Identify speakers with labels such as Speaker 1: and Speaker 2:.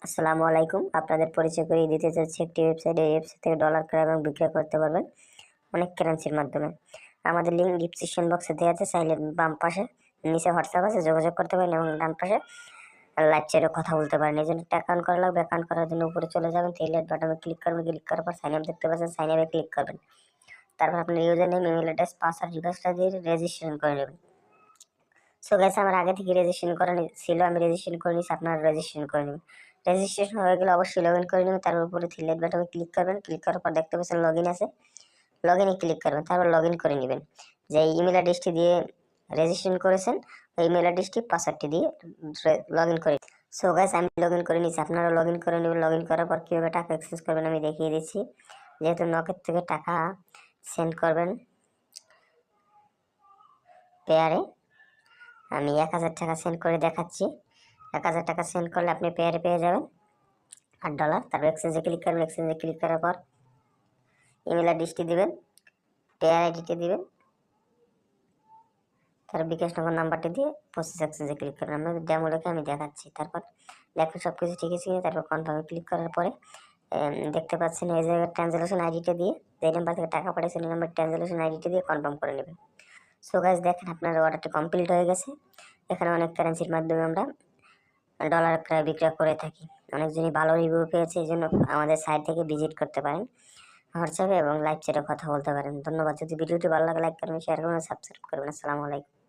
Speaker 1: আসসালামু আলাইকুম। আপনাদের পরিচয় করিয়ে দিতে চাচ্ছি একটি ওয়েবসাইট। এই ওয়েবসাইট থেকে ডলার ক্রয় এবং বিক্রয় করতে পারবেন অনেক কারেন্সির মাধ্যমে। আমাদের লিঙ্ক ডিসক্রিপশন বক্সে দেওয়া আছে, চাইলে বাম পাশে নিচে হোয়াটসঅ্যাপ আছে, যোগাযোগ করতে পারেন এবং ডান পাশে লাইভ চ্যাটে কথা বলতে পারেন। এই জন্য একটা অ্যাকাউন্ট করা লাগবে। অ্যাকাউন্ট করার জন্য উপরে চলে যাবেন, থ্রি বাটনে ক্লিক করবেন, ক্লিক করার পর সাইন আপ দেখতে পাচ্ছেন, সাইন আপে ক্লিক করবেন। তারপর আপনার user name, email address, password রিকোয়েস্টটা দিয়ে রেজিস্ট্রেশন করে নেবেন। সো গাইস, আমার আগে থেকে রেজিস্ট্রেশন করা ছিল, আমি রেজিস্ট্রেশন করে নিয়েছি, আপনারা রেজিস্ট্রেশন করে নেবেন। রেজিস্ট্রেশন হয়ে গেলে অবশ্যই লগ ইন করে নেবেন। তার উপরে থ্রি বাটনে ক্লিক করবেন, ক্লিক করার পর দেখতে পাচ্ছেন লগ ইন আছে, লগ ইনে ক্লিক করবেন। তারপর লগ ইন করে নেবেন। যে ইমেল অ্যাড্রেসটি দিয়ে রেজিস্ট্রেশন করেছেন ওই ইমেল অ্যাড্রেসটি পাসওয়ার্ডটি দিয়ে লগ ইন করে। সো গাইস, আমি লগ ইন করে নিয়েছি, আপনারা লগ ইন করে নেবেন। লগ ইন করার পর কীভাবে টাকা এক্সচেঞ্জ করবেন আমি দেখিয়ে দিচ্ছি। যেহেতু নকের থেকে টাকা সেন্ড করবেন পেয়ারে, আমি 1000 টাকা সেন্ড করে দেখাচ্ছি। 1000 টাকা সেন্ড করলে আপনি পেয়ারে পেয়ে যাবেন $8। তারপর এক্সচেঞ্জে ক্লিক করবেন। এক্সচেঞ্জে ক্লিক করার পর ইমেল অ্যাড্রেসটি দিবেন, পেয়ার আইডিটি দিবেন, তার বিকাশ নগর নাম্বারটি দিয়ে প্রসেস এক্সচেঞ্জে ক্লিক করবেন। আমরা ডেমো লেখে আমি দেখাচ্ছি। তারপর দেখুন সব কিছু ঠিক আছে কিনা। তারপর কনফার্মে ক্লিক করার পরে দেখতে পাচ্ছেন এই জায়গায় ট্রানজ্যাকশন আইডিটা দিয়ে, যে নাম্বার থেকে টাকা পাঠিয়েছেন এই নাম্বার ট্রানজ্যাকশন আইডিটা দিয়ে কনফার্ম করে নেবেন। সো গাইস, দেখেন আপনার অর্ডারটি কমপ্লিট হয়ে গেছে। এখানে অনেক কারেন্সির মাধ্যমে আমরা ডলার ক্রয় বিক্রয় করে থাকি। অনেকজনই ভালো রিভিউ পেয়েছে, এই জন্য আমাদের সাইট থেকে ভিজিট করতে পারেন, হোয়াটসঅ্যাপে এবং লাইভ চ্যাটে কথা বলতে পারেন। ধন্যবাদ। যদি ভিডিওটি ভালো লাগে লাইক করবেন, শেয়ার করবেন, সাবস্ক্রাইব করবেন। আসসালামু আলাইকুম।